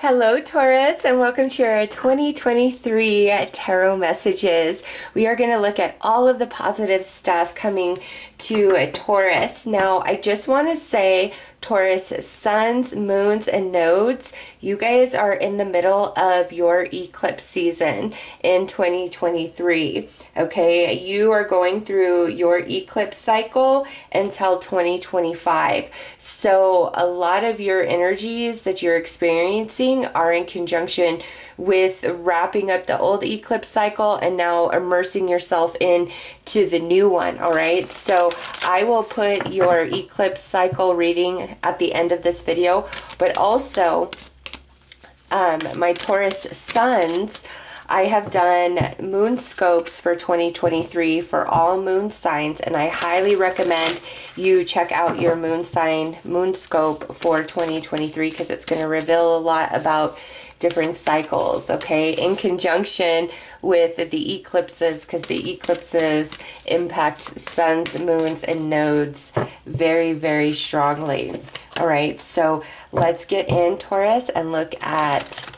Hello, Taurus, and welcome to your 2023 tarot messages. We are going to look at all of the positive stuff coming to Taurus. Now, I just want to say, Taurus, suns, moons, and nodes, you guys are in the middle of your eclipse season in 2023. Okay, you are going through your eclipse cycle until 2025. So a lot of your energies that you're experiencing are in conjunction with wrapping up the old eclipse cycle and now immersing yourself into the new one. All right, so I will put your eclipse cycle reading at the end of this video, but also my Taurus suns, I have done Moonscopes for 2023 for all moon signs, and I highly recommend you check out your moon sign Moonscope for 2023 because it's going to reveal a lot about different cycles, okay, in conjunction with the eclipses, because the eclipses impact suns, moons, and nodes very, very strongly. All right, so let's get in, Taurus, and look at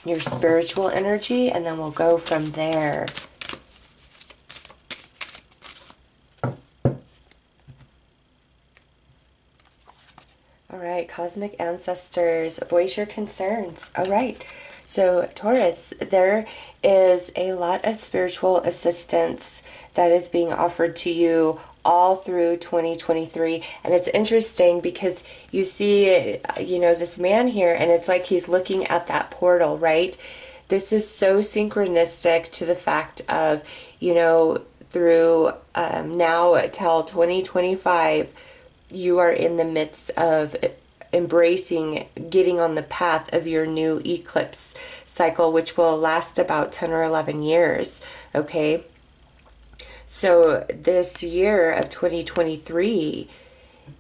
your spiritual energy, and then we'll go from there. All right, cosmic ancestors, voice your concerns. All right, so Taurus, there is a lot of spiritual assistance that is being offered to you all through 2023. And it's interesting because you see, this man here, and it's like he's looking at that portal, right? This is so synchronistic to the fact of, through now till 2025, you are in the midst of embracing, getting on the path of your new eclipse cycle, which will last about 10 or 11 years, okay? So this year of 2023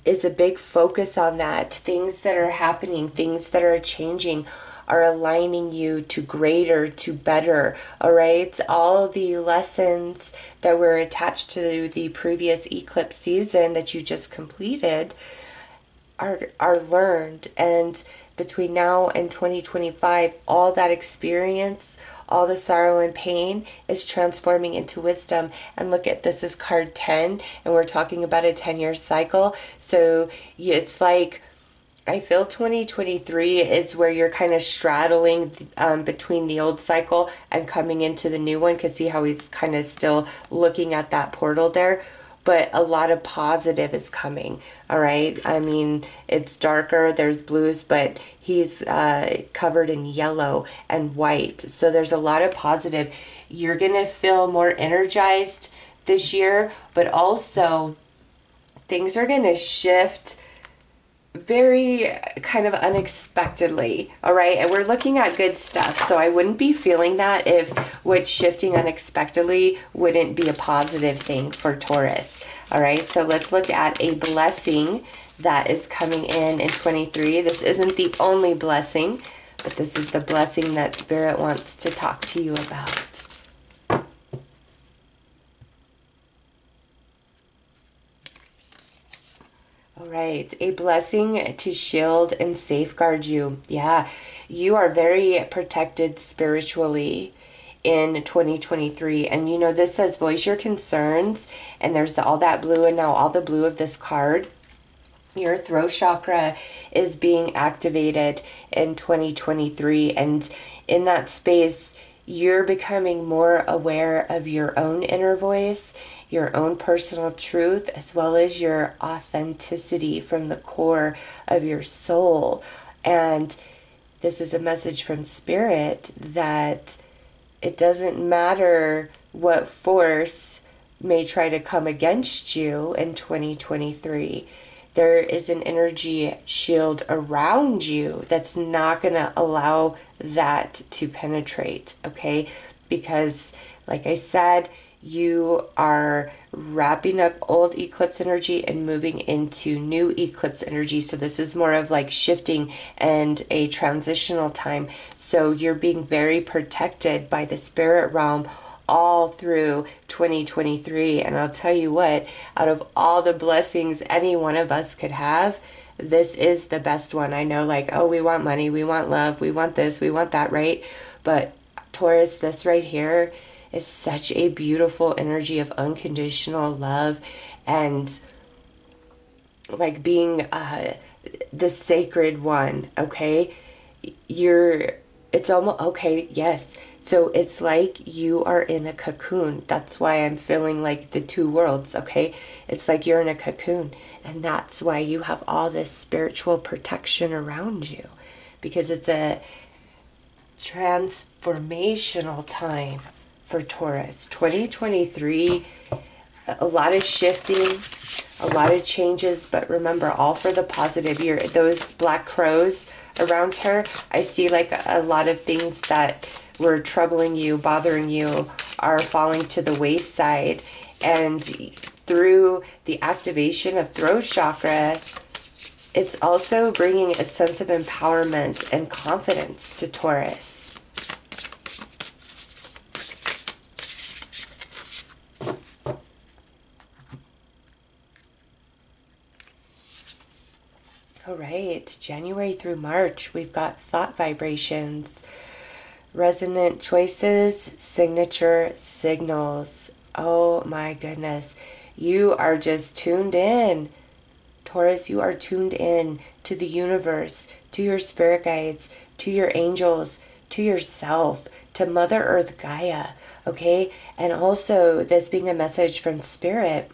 is a big focus on that. Things that are happening, things that are changing are aligning you to greater, to better, all right? All the lessons that were attached to the previous eclipse season that you just completed are learned. And between now and 2025, all that experience, all the sorrow and pain is transforming into wisdom. And look at this is card 10, and we're talking about a 10-year cycle. So it's like, I feel 2023 is where you're kind of straddling between the old cycle and coming into the new one, because see how he's kind of still looking at that portal there. But a lot of positive is coming, all right? I mean, it's darker, there's blues, but he's covered in yellow and white. So there's a lot of positive. You're going to feel more energized this year, but also things are going to shift very kind of unexpectedly, all right? And we're looking at good stuff, so I wouldn't be feeling that if what's shifting unexpectedly wouldn't be a positive thing for Taurus, all right? So let's look at a blessing that is coming in 23. This isn't the only blessing, but this is the blessing that Spirit wants to talk to you about. All right, a blessing to shield and safeguard you. Yeah, you are very protected spiritually in 2023. And this says voice your concerns, and there's all that blue, and now all the blue of this card. Your throat chakra is being activated in 2023, and in that space, you're becoming more aware of your own inner voice, your own personal truth, as well as your authenticity from the core of your soul. And this is a message from Spirit that it doesn't matter what force may try to come against you in 2023. There is an energy shield around you that's not going to allow that to penetrate, okay? Because, like I said, you are wrapping up old eclipse energy and moving into new eclipse energy. So this is more of like shifting and a transitional time. So you're being very protected by the spirit realm all through 2023. And I'll tell you what, out of all the blessings any one of us could have, this is the best one. I know, like, oh, we want money, we want love, we want this, we want that, right? But Taurus, this right here is such a beautiful energy of unconditional love and like being the sacred one, okay? It's almost, okay, yes. So it's like you are in a cocoon. That's why I'm feeling like the two worlds, okay? It's like you're in a cocoon. And that's why you have all this spiritual protection around you. Because it's a transformational time for Taurus. 2023, a lot of shifting, a lot of changes, but remember, all for the positive. Those black crows around her, I see like a lot of things that were troubling you, bothering you, are falling to the wayside. And through the activation of throat chakra, it's also bringing a sense of empowerment and confidence to Taurus. All right, January through March, we've got thought vibrations, resonant choices, signature signals. Oh my goodness. You are just tuned in. Taurus, you are tuned in to the universe, to your spirit guides, to your angels, to yourself, to Mother Earth Gaia, okay? And also, this being a message from Spirit,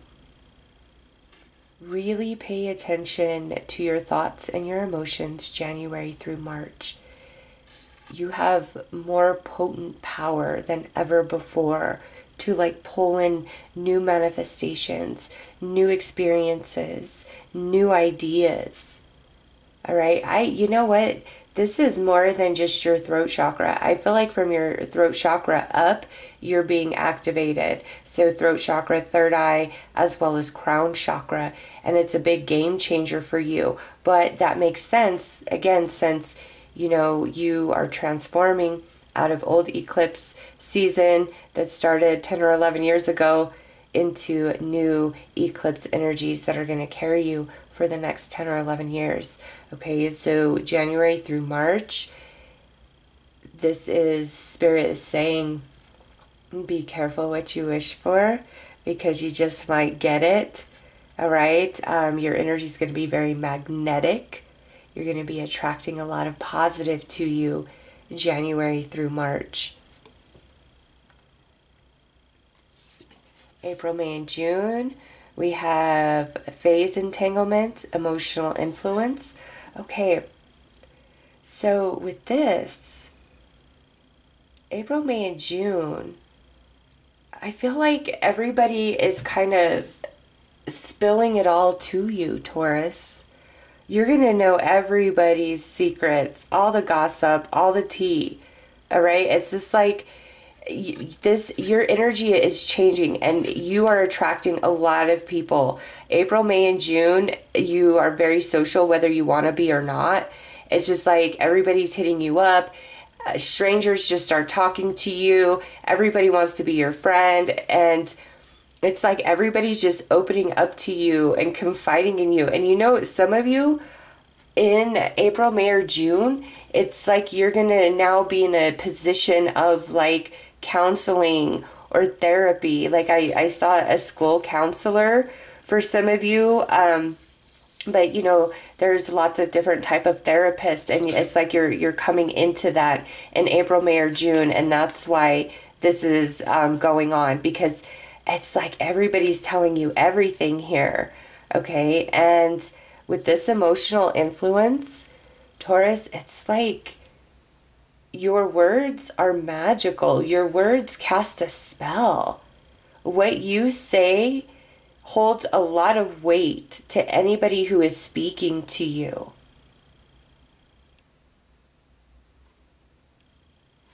really pay attention to your thoughts and your emotions January through March. You have more potent power than ever before to like pull in new manifestations, new experiences, new ideas. All right. You know what? This is more than just your throat chakra. I feel like from your throat chakra up, you're being activated. So throat chakra, third eye, as well as crown chakra. And it's a big game changer for you. But that makes sense, again, since, you know, you are transforming out of old eclipse season that started 10 or 11 years ago into new eclipse energies that are going to carry you for the next 10 or 11 years. Okay, so January through March, this is Spirit is saying, be careful what you wish for because you just might get it. All right, your energy is going to be very magnetic. You're going to be attracting a lot of positive to you January through March. April, May, and June, we have phase entanglement, emotional influence. Okay, so with this, April, May, and June, I feel like everybody is kind of spilling it all to you, Taurus. You're going to know everybody's secrets, all the gossip, all the tea. All right? It's just like your energy is changing and you are attracting a lot of people. April, May, and June, you are very social whether you want to be or not. It's just like everybody's hitting you up. Strangers just start talking to you. Everybody wants to be your friend. And it's like everybody's just opening up to you and confiding in you. And you know, some of you in April, May, or June, it's like you're going to now be in a position of like counseling or therapy. Like I saw a school counselor for some of you. But you know, there's lots of different type of therapists, and it's like you're coming into that in April, May, or June, and that's why this is going on, because it's like everybody's telling you everything here, okay? And with this emotional influence, Taurus, it's like your words are magical. Your words cast a spell. What you say holds a lot of weight to anybody who is speaking to you.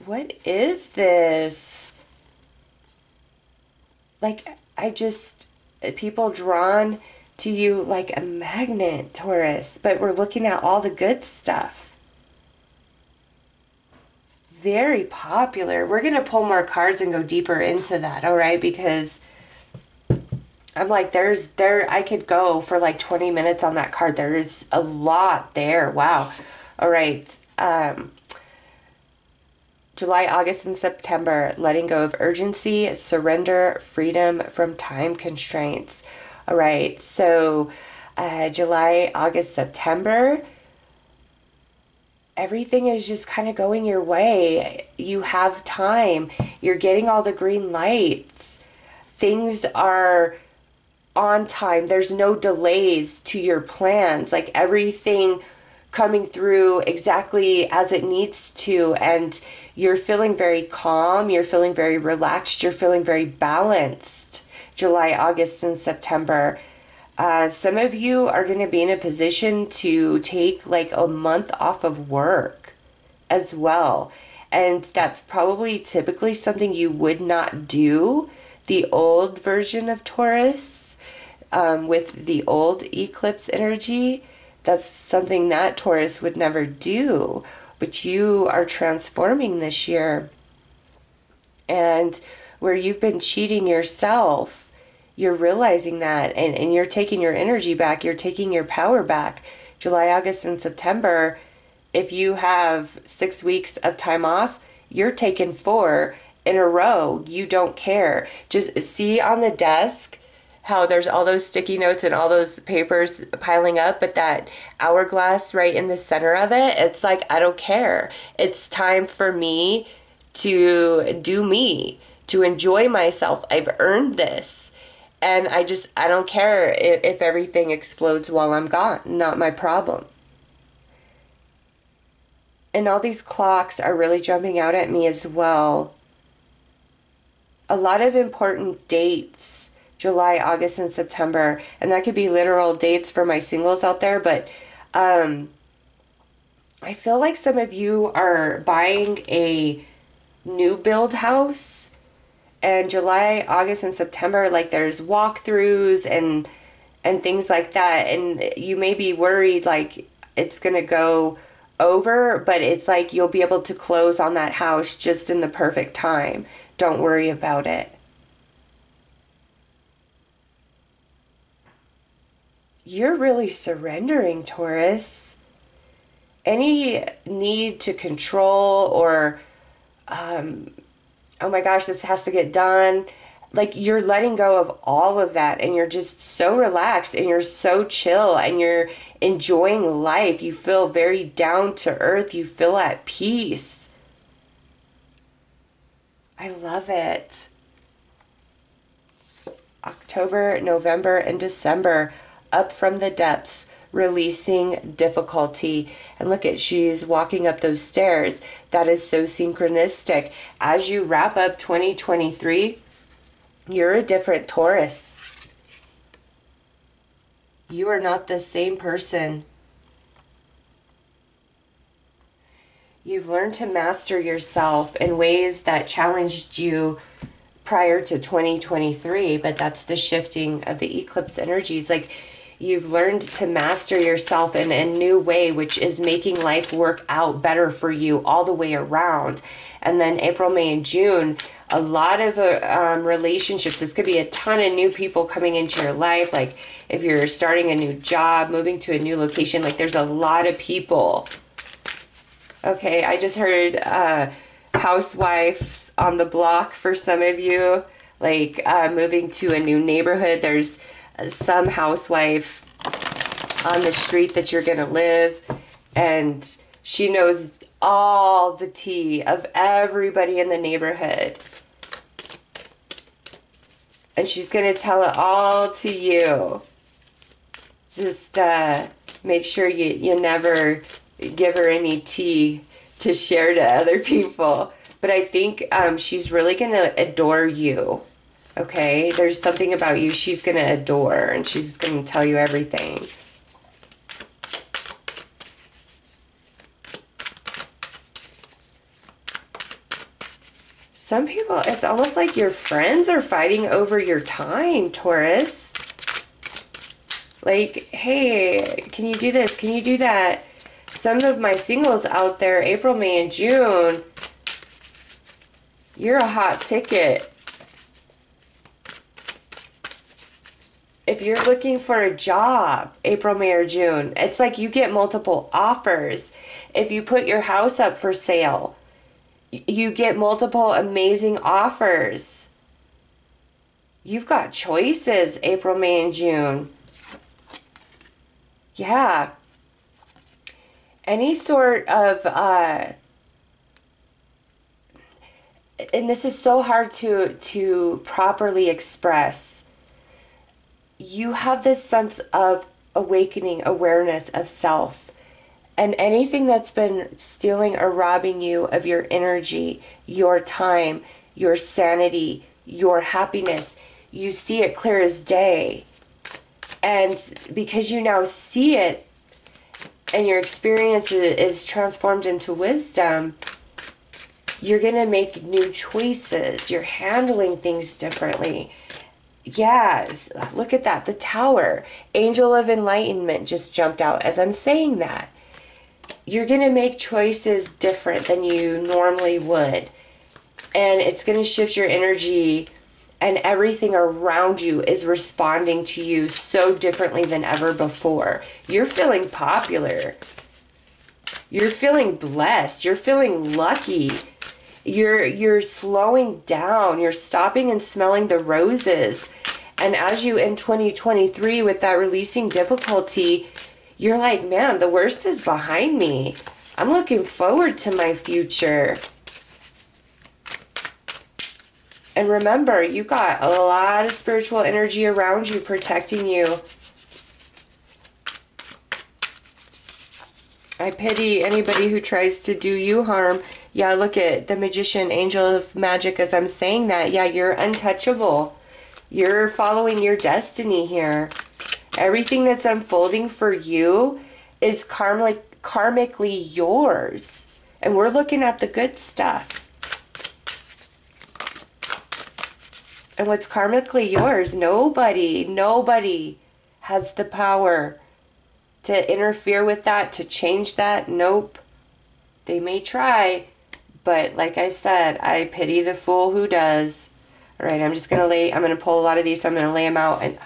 What is this? Like, people drawn to you like a magnet, Taurus, but we're looking at all the good stuff. Very popular. We're going to pull more cards and go deeper into that, all right? Because I'm like, I could go for like 20 minutes on that card. There is a lot there. Wow. All right. July, August, and September, letting go of urgency, surrender, freedom from time constraints. All right. So, July, August, September, everything is just kind of going your way. You have time. You're getting all the green lights. Things are on time. There's no delays to your plans. Like everything coming through exactly as it needs to. And you're feeling very calm. You're feeling very relaxed. You're feeling very balanced. July, August, and September. Some of you are going to be in a position to take like a month off of work as well. And that's probably typically something you would not do. The old version of Taurus, with the old eclipse energy, that's something that Taurus would never do. But you are transforming this year. And where you've been cheating yourself, you're realizing that, and you're taking your energy back, you're taking your power back. July, August, and September, if you have 6 weeks of time off, you're taking 4 in a row. You don't care. Just see on the desk how there's all those sticky notes and all those papers piling up, but that hourglass right in the center of it, it's like, I don't care. It's time for me to do me, to enjoy myself. I've earned this. And I don't care if everything explodes while I'm gone. Not my problem. And all these clocks are really jumping out at me as well. A lot of important dates, July, August, and September. And that could be literal dates for my singles out there. But I feel like some of you are buying a new build house. And July, August, and September, like there's walkthroughs and things like that. And you may be worried like it's going to go over, but it's like you'll be able to close on that house just in the perfect time. Don't worry about it. You're really surrendering, Taurus. Any need to control or oh my gosh, this has to get done. Like you're letting go of all of that and you're just so relaxed and you're so chill and you're enjoying life. You feel very down to earth. You feel at peace. I love it. October, November, and December, up from the depths, releasing difficulty. And look at, she's walking up those stairs. That is so synchronistic. As you wrap up 2023, you're a different Taurus. You are not the same person. You've learned to master yourself in ways that challenged you prior to 2023, but that's the shifting of the eclipse energies. Like, you've learned to master yourself in a new way, which is making life work out better for you all the way around. And then April, May, and June, a lot of relationships. This could be a ton of new people coming into your life. Like if you're starting a new job, moving to a new location, like there's a lot of people. Okay, I just heard housewives on the block for some of you. Like moving to a new neighborhood. There's some housewife on the street that you're gonna live, and she knows all the tea of everybody in the neighborhood, and she's gonna tell it all to you. Just make sure you never give her any tea to share to other people. But I think she's really gonna adore you. Okay, there's something about you she's going to adore, and she's going to tell you everything. Some people, it's almost like your friends are fighting over your time, Taurus. Like, hey, can you do this? Can you do that? Some of my singles out there, April, May, and June, you're a hot ticket. If you're looking for a job, April, May, or June, it's like you get multiple offers. If you put your house up for sale, you get multiple amazing offers. You've got choices, April, May, and June. Yeah. Any sort of, and this is so hard to properly express. You have this sense of awakening awareness of self. And anything that's been stealing or robbing you of your energy, your time, your sanity, your happiness, you see it clear as day. And because you now see it and your experience is transformed into wisdom, you're going to make new choices. You're handling things differently. Yes, look at that. The Tower. Angel of Enlightenment just jumped out as I'm saying that. You're going to make choices different than you normally would. And it's going to shift your energy, and everything around you is responding to you so differently than ever before. You're feeling popular. You're feeling blessed. You're feeling lucky. You're slowing down. You're stopping and smelling the roses. And as you in 2023 with that releasing difficulty, you're like, man, the worst is behind me. I'm looking forward to my future. And remember, you got a lot of spiritual energy around you protecting you. I pity anybody who tries to do you harm. Yeah, look at the Magician, Angel of Magic, as I'm saying that. Yeah, you're untouchable. You're following your destiny here. Everything that's unfolding for you is karmically yours. And we're looking at the good stuff. And what's karmically yours, nobody has the power to interfere with that, to change that. Nope. They may try, but like I said, I pity the fool who does. All right, I'm going to pull a lot of these. So I'm going to lay them out. And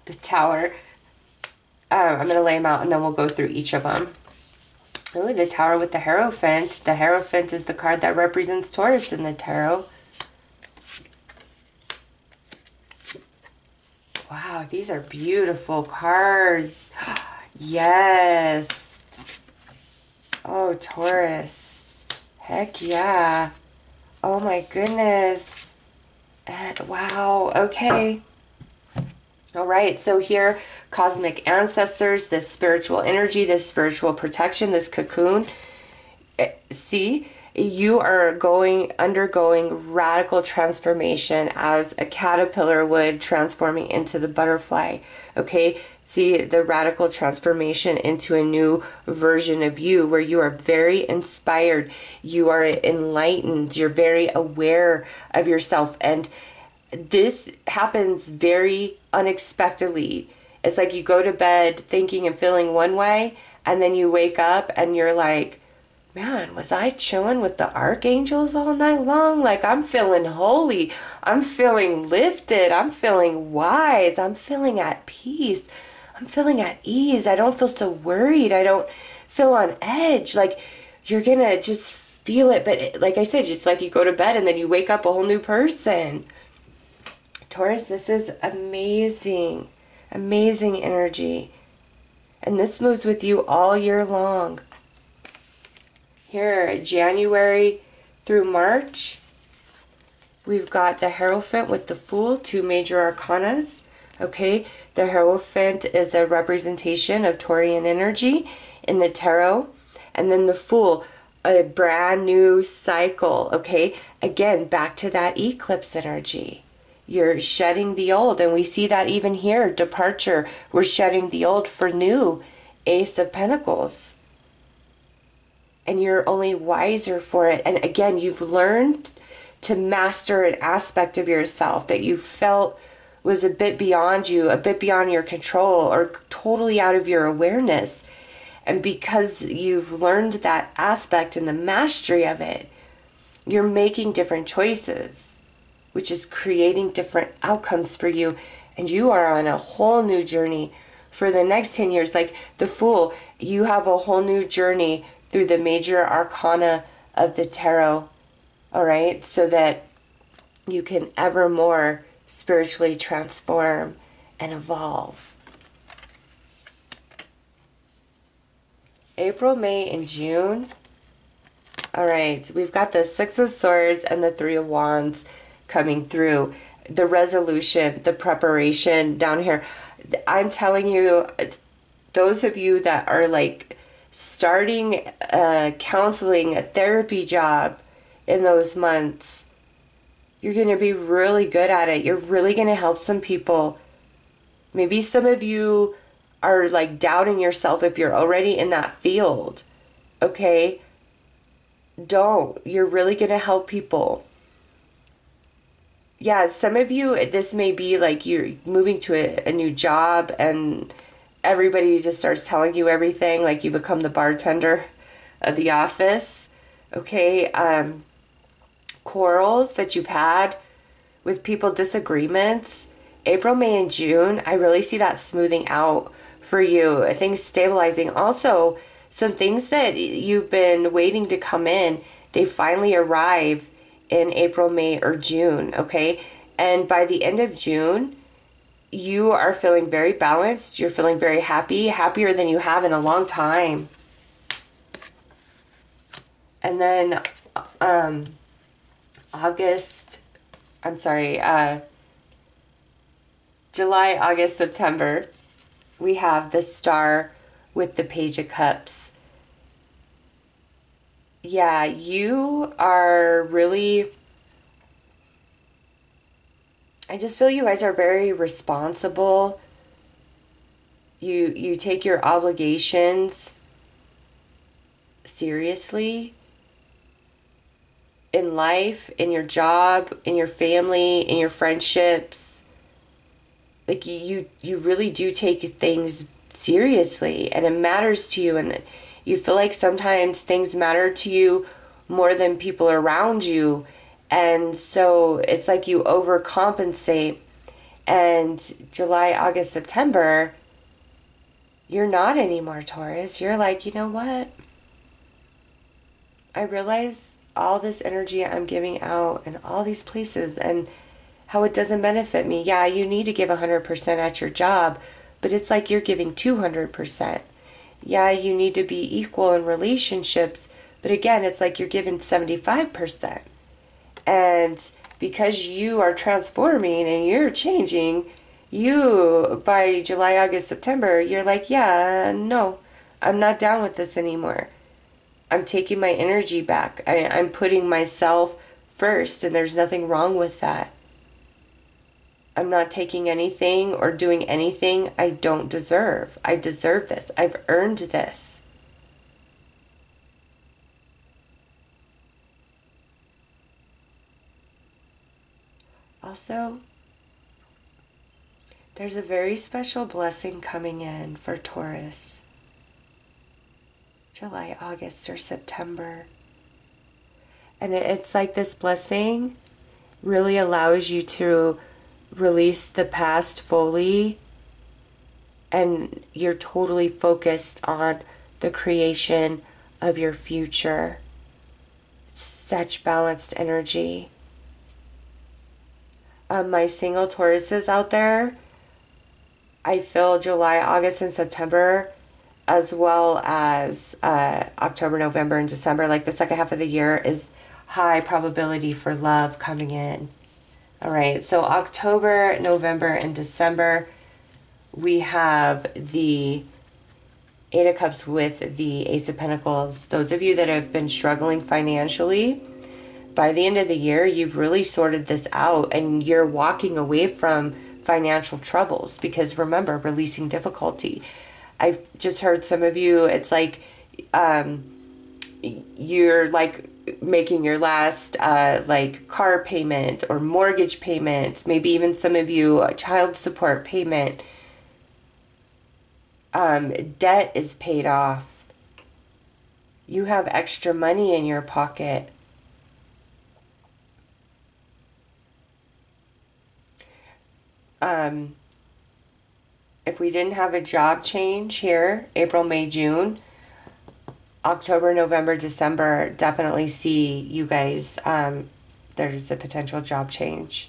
the Tower. I'm going to lay them out, and then we'll go through each of them. Ooh, the Tower with the Hierophant. The Hierophant is the card that represents Taurus in the tarot. Wow, these are beautiful cards. Yes. Oh, Taurus. Heck yeah. Oh my goodness. And wow, okay. All right, so here, cosmic ancestors, this spiritual energy, this spiritual protection, this cocoon. See, you are undergoing radical transformation as a caterpillar would, transforming into the butterfly. Okay, see the radical transformation into a new version of you, where you are very inspired, you are enlightened, you're very aware of yourself. And this happens very unexpectedly. It's like you go to bed thinking and feeling one way, and then you wake up and you're like, man, was I chilling with the archangels all night long? Like, I'm feeling holy. I'm feeling lifted. I'm feeling wise. I'm feeling at peace. I'm feeling at ease. I don't feel so worried. I don't feel on edge. Like, you're going to just feel it. But like I said, it's like you go to bed and then you wake up a whole new person. Taurus, this is amazing. Amazing energy. And this moves with you all year long. Here, January through March, we've got the Hierophant with the Fool, two major arcanas. Okay, the Hierophant is a representation of Taurian energy in the tarot. And then the Fool, a brand new cycle. Okay, again, back to that eclipse energy. You're shedding the old, and we see that even here, departure. We're shedding the old for new. Ace of Pentacles. And you're only wiser for it. And again, you've learned to master an aspect of yourself that you felt was a bit beyond you, a bit beyond your control, or totally out of your awareness. And because you've learned that aspect and the mastery of it, you're making different choices, which is creating different outcomes for you. And you are on a whole new journey for the next 10 years. Like the Fool, you have a whole new journey through the major arcana of the tarot. All right? So that you can ever more spiritually transform and evolve. April, May, and June. All right, we've got the Six of Swords and the Three of Wands coming through. The resolution, the preparation down here. I'm telling you, those of you that are like starting counseling, a therapy job in those months, you're going to be really good at it. You're really going to help some people. Maybe some of you are like doubting yourself if you're already in that field. Okay? Don't. You're really going to help people. Yeah, some of you, this may be like you're moving to a new job and everybody just starts telling you everything, like you become the bartender of the office. Okay? Quarrels that you've had with people, disagreements. April, May, and June, I really see that smoothing out for you. Things stabilizing. Also, some things that you've been waiting to come in, they finally arrive in April, May, or June, okay? And by the end of June, you are feeling very balanced. You're feeling very happy, happier than you have in a long time. And then July, August, September, we have the Star with the Page of Cups. Yeah, you are really, I just feel you guys are very responsible. You take your obligations seriously in life, in your job, in your family, in your friendships. Like you really do take things seriously and it matters to you, and you feel like sometimes things matter to you more than people around you, and so it's like you overcompensate. And July, August, September, you're not anymore, Taurus. You're like, you know what? I realize all this energy I'm giving out in all these places and how it doesn't benefit me. Yeah, you need to give 100% at your job, but it's like you're giving 200%. Yeah, you need to be equal in relationships, but again, it's like you're giving 75%. And because you are transforming and you're changing, you, by July, August, September, you're like, yeah, no, I'm not down with this anymore. I'm taking my energy back. I'm putting myself first, and there's nothing wrong with that. I'm not taking anything or doing anything I don't deserve. I deserve this. I've earned this. Also, there's a very special blessing coming in for Taurus. July, August, or September. And it's like this blessing really allows you to release the past fully, and you're totally focused on the creation of your future. It's such balanced energy. My single Tauruses out there, I feel July, August, and September, as well as October, November, and December, like the second half of the year, is high probability for love coming in. All right, so October, November, and December, we have the Eight of Cups with the Ace of Pentacles. Those of you that have been struggling financially, by the end of the year, you've really sorted this out and you're walking away from financial troubles because remember, releasing difficulty. I've just heard some of you, it's like you're like making your last like car payment or mortgage payment, maybe even some of you a child support payment. Debt is paid off. You have extra money in your pocket. if we didn't have a job change here, April, May, June, October, November, December, definitely see you guys, there's a potential job change.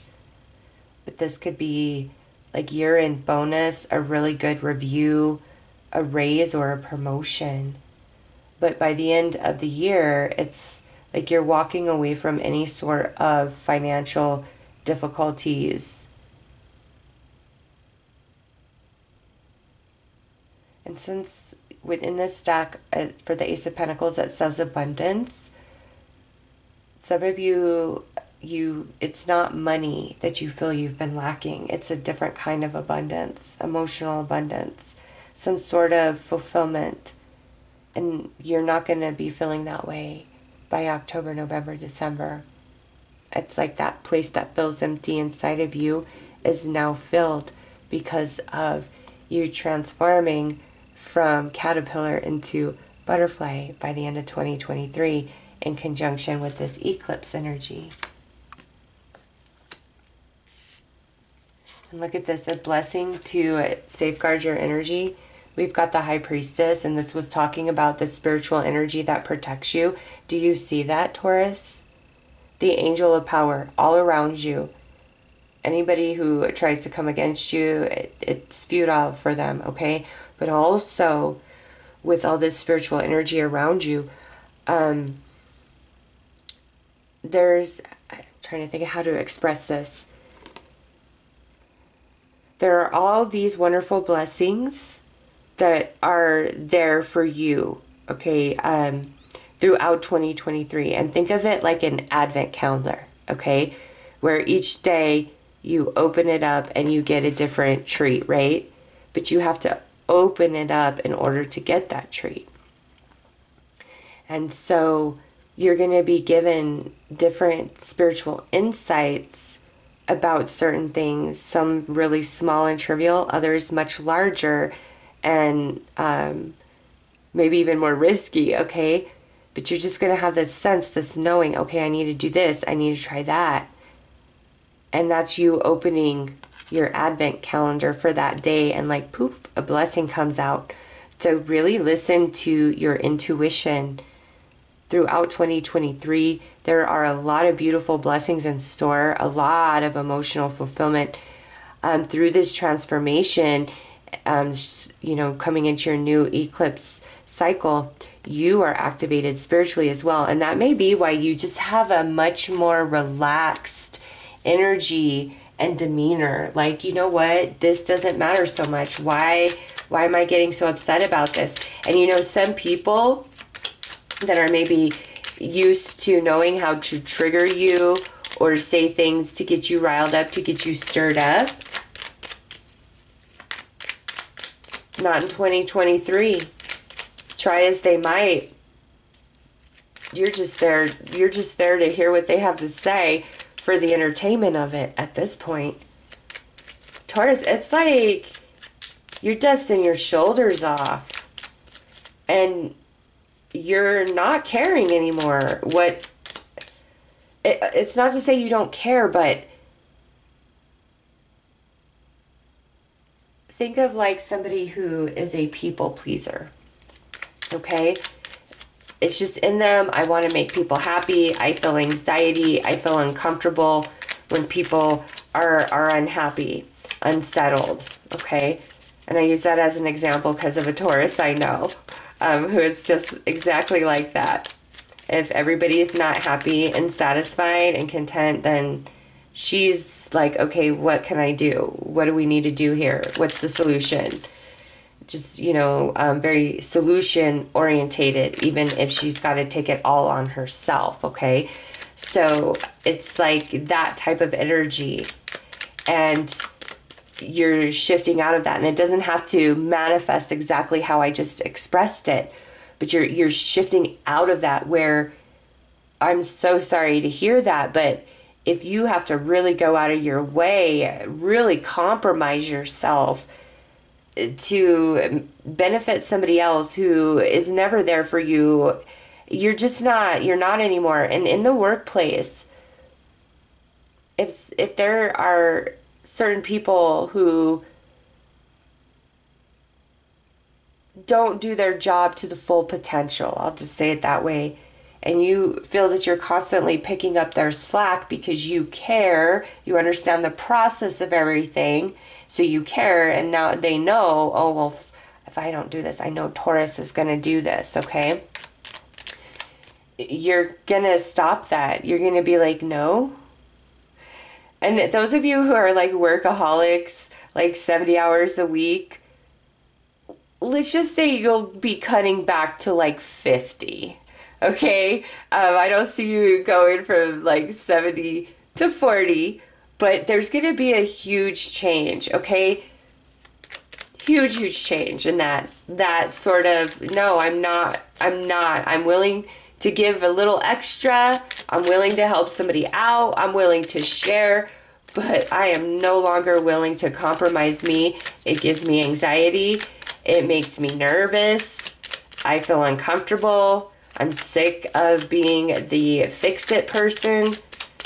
But this could be like year-end bonus, a really good review, a raise, or a promotion. But by the end of the year, it's like you're walking away from any sort of financial difficulties. And since within this deck, for the Ace of Pentacles, it says abundance, some of you, it's not money that you feel you've been lacking. It's a different kind of abundance, emotional abundance, some sort of fulfillment. And you're not going to be feeling that way by October, November, December. It's like that place that feels empty inside of you is now filled because of you transforming from caterpillar into butterfly by the end of 2023 in conjunction with this eclipse energy. And look at this, a blessing to safeguard your energy. We've got the High Priestess, and this was talking about the spiritual energy that protects you. Do you see that, Taurus? The angel of power all around you. Anybody who tries to come against you, it's futile for them, okay? But also, with all this spiritual energy around you, I'm trying to think of how to express this. There are all these wonderful blessings that are there for you, okay, throughout 2023. And think of it like an advent calendar, okay, where each day you open it up and you get a different treat, right? But you have to open it up in order to get that treat. And so you're going to be given different spiritual insights about certain things, some really small and trivial, others much larger and maybe even more risky, okay? But you're just going to have this sense, this knowing, okay, I need to do this, I need to try that. And that's you opening your advent calendar for that day, and like poof, a blessing comes out. So really listen to your intuition. Throughout 2023, there are a lot of beautiful blessings in store, a lot of emotional fulfillment through this transformation. Coming into your new eclipse cycle, you are activated spiritually as well. And that may be why you just have a much more relaxed energy and demeanor. Like, you know what? This doesn't matter so much. Why am I getting so upset about this? And some people that are maybe used to knowing how to trigger you or say things to get you riled up, to get you stirred up. Not in 2023. Try as they might. You're just there to hear what they have to say for the entertainment of it at this point. Taurus, it's like you're dusting your shoulders off. And you're not caring anymore. It's not to say you don't care, but think of like somebody who is a people pleaser, okay? It's just in them. I want to make people happy. I feel anxiety. I feel uncomfortable when people are unhappy, unsettled, okay? And I use that as an example because of a Taurus I know, who is just exactly like that. If everybody is not happy and satisfied and content, then she's like, okay, what can I do? What do we need to do here? What's the solution? Just, very solution orientated, even if she's got to take it all on herself, okay? So it's like that type of energy. And you're shifting out of that, and it doesn't have to manifest exactly how I just expressed it, but you're shifting out of that, where I'm so sorry to hear that, but if you have to really go out of your way, really compromise yourself to benefit somebody else who is never there for you, you're not anymore. And in the workplace, if there are certain people who don't do their job to the full potential. I'll just say it that way. And you feel that you're constantly picking up their slack because you care, you understand the process of everything, so you care, and now they know, oh, well, if I don't do this, I know Taurus is going to do this, okay? You're going to stop that. You're going to be like, no. And those of you who are like workaholics, like 70 hours a week, let's just say you'll be cutting back to like 50. Okay, I don't see you going from like 70 to 40, but there's going to be a huge change, okay? Huge change in that sort of, no, I'm not. I'm willing to give a little extra. I'm willing to help somebody out. I'm willing to share, but I am no longer willing to compromise me. It gives me anxiety. It makes me nervous. I feel uncomfortable. I'm sick of being the fix-it person.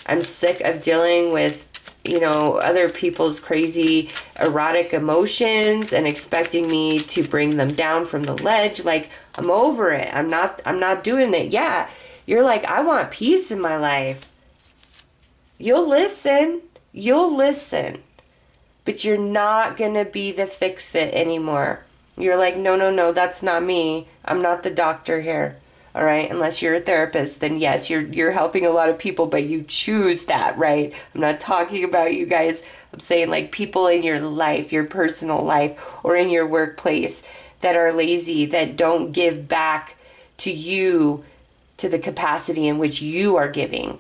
I'm sick of dealing with, you know, other people's crazy erotic emotions and expecting me to bring them down from the ledge. Like, I'm over it. I'm not doing it. Yeah, you're like, I want peace in my life. You'll listen, but you're not gonna be the fix-it anymore. You're like, no, that's not me. I'm not the doctor here. All right, unless you're a therapist, then yes, you're helping a lot of people, but you choose that, right? I'm not talking about you guys. I'm saying like people in your life, your personal life, or in your workplace that are lazy, that don't give back to you to the capacity in which you are giving.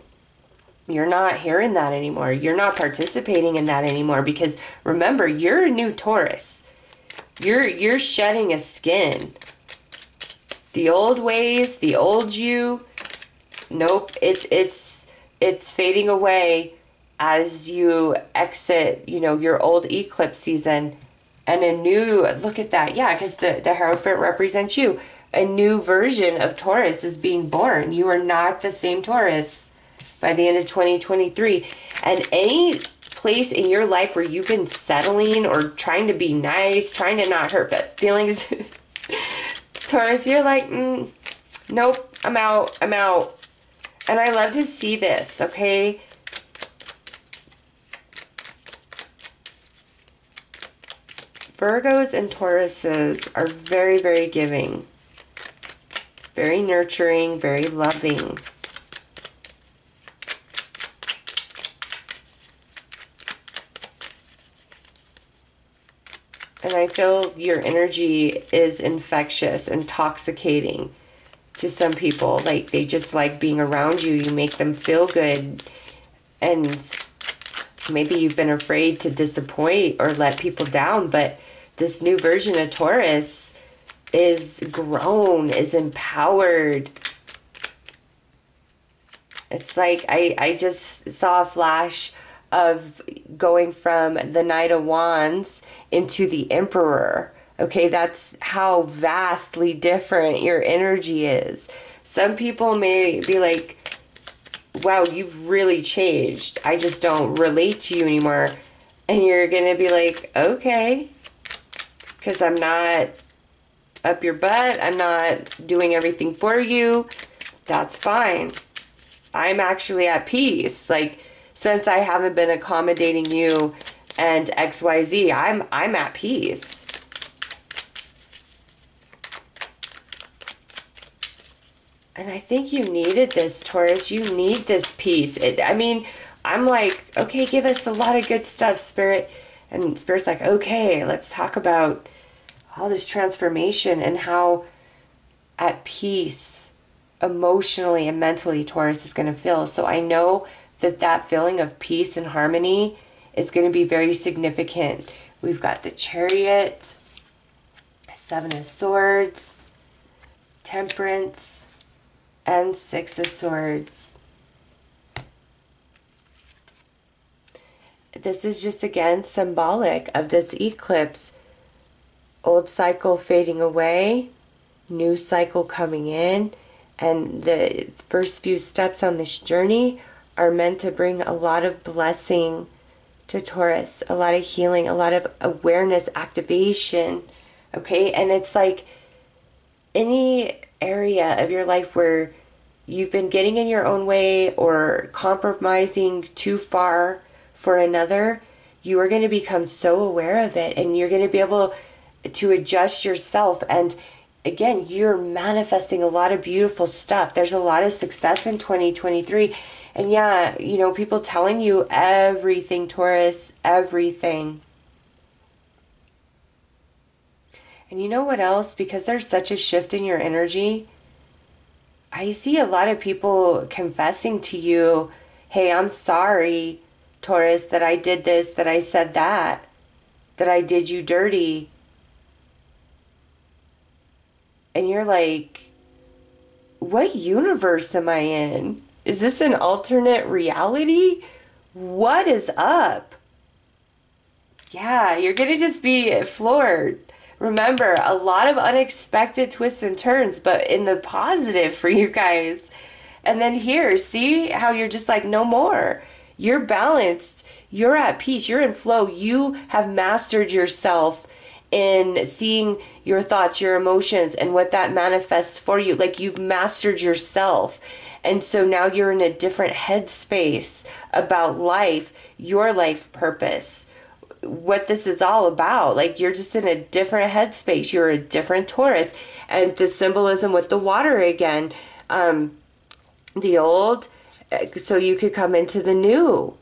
You're not hearing that anymore. You're not participating in that anymore, because remember, you're a new Taurus. You're shedding a skin. The old ways, the old you, nope, it's fading away as you exit, you know, your old eclipse season, and a new, look at that, yeah, because the Hierophant represents you. A new version of Taurus is being born. You are not the same Taurus by the end of 2023. And any place in your life where you've been settling or trying to be nice, trying to not hurt feelings, Taurus, you're like, nope, I'm out. And I love to see this, okay? Virgos and Tauruses are very, very giving, very nurturing, very loving. And I feel your energy is infectious, intoxicating to some people. Like, they just like being around you. You make them feel good. And maybe you've been afraid to disappoint or let people down. But this new version of Taurus is grown, is empowered. It's like I just saw a flash of going from the Knight of Wands into the Emperor. Okay, that's how vastly different your energy is. Some people may be like, wow, you've really changed. I just don't relate to you anymore. And you're going to be like, okay, because I'm not up your butt. I'm not doing everything for you. That's fine. I'm actually at peace. Like, since I haven't been accommodating you and XYZ, I'm at peace. And I think you needed this, Taurus. You need this peace. I mean, I'm like, okay, give us a lot of good stuff, Spirit. And Spirit's like, okay, let's talk about all this transformation and how at peace emotionally and mentally Taurus is going to feel. So I know that feeling of peace and harmony is going to be very significant. We've got the Chariot, Seven of Swords, Temperance, and Six of Swords. This is just, again, symbolic of this eclipse. Old cycle fading away, new cycle coming in, and the first few steps on this journey are meant to bring a lot of blessing to Taurus, a lot of healing, a lot of awareness activation, okay? And it's like any area of your life where you've been getting in your own way or compromising too far for another, you are going to become so aware of it, and you're going to be able to adjust yourself. And again, you're manifesting a lot of beautiful stuff. There's a lot of success in 2023. And yeah, you know, people telling you everything, Taurus, everything. And you know what else? Because there's such a shift in your energy, I see a lot of people confessing to you, hey, I'm sorry, Taurus, that I did this, that I said that I did you dirty. And you're like, what universe am I in? Is this an alternate reality? What is up? Yeah, you're going to just be floored. Remember, a lot of unexpected twists and turns, but in the positive for you guys. And then here, see how you're just like, no more. You're balanced. You're at peace. You're in flow. You have mastered yourself in seeing your thoughts, your emotions, and what that manifests for you. Like, you've mastered yourself. And so now you're in a different headspace about life, your life purpose, what this is all about. Like, you're just in a different headspace. You're a different Taurus. And the symbolism with the water again, the old, so you could come into the new.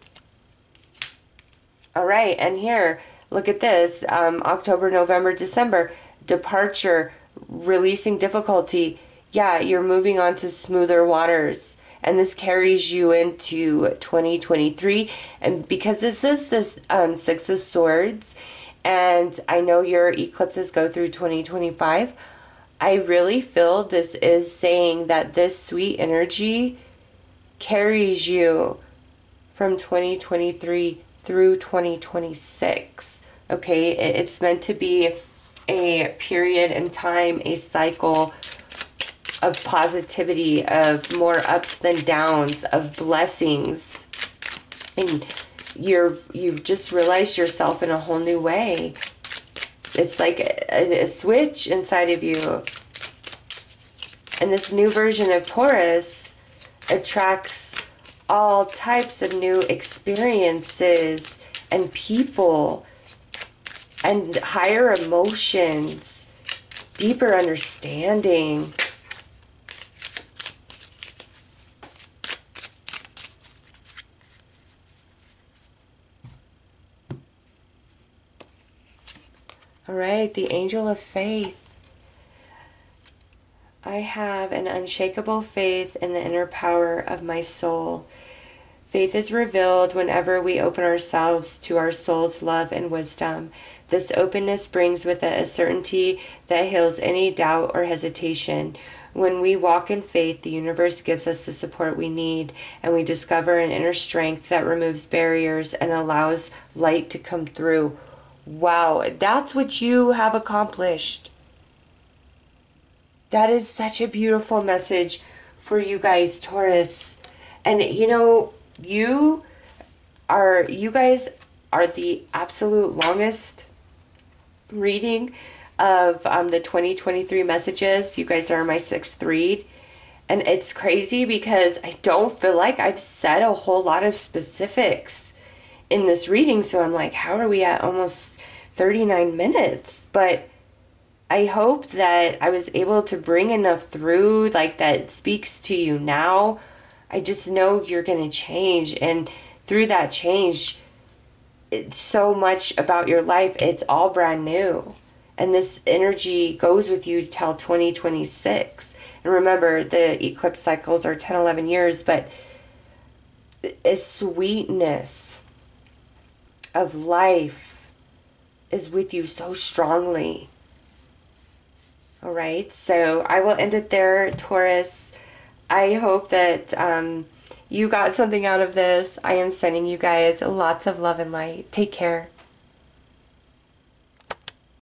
All right, and here, look at this, October, November, December, departure, releasing difficulty. Yeah, you're moving on to smoother waters. And this carries you into 2023. And because this is this Six of Swords, and I know your eclipses go through 2025, I really feel this is saying that this sweet energy carries you from 2023 through 2026. Okay, it's meant to be a period in time, a cycle of positivity, of more ups than downs, of blessings. And you've just realized yourself in a whole new way. It's like a switch inside of you. And this new version of Taurus attracts all types of new experiences and people and higher emotions, deeper understanding. All right, the angel of faith. I have an unshakable faith in the inner power of my soul. Faith is revealed whenever we open ourselves to our soul's love and wisdom. This openness brings with it a certainty that heals any doubt or hesitation. When we walk in faith, the universe gives us the support we need, and we discover an inner strength that removes barriers and allows light to come through. Wow, that's what you have accomplished. That is such a beautiful message for you guys, Taurus. And you know, you guys are the absolute longest reading of the 2023 messages. You guys are my 6th read. And it's crazy because I don't feel like I've said a whole lot of specifics in this reading. So I'm like, how are we at almost 39 minutes? But I hope that I was able to bring enough through, like, that speaks to you now. I just know you're going to change. And through that change, it's so much about your life. It's all brand new. And this energy goes with you till 2026. And remember, the eclipse cycles are 10, 11 years, but a sweetness of life is with you so strongly. All right, so I will end it there, Taurus. I hope that you got something out of this. I am sending you guys lots of love and light. Take care.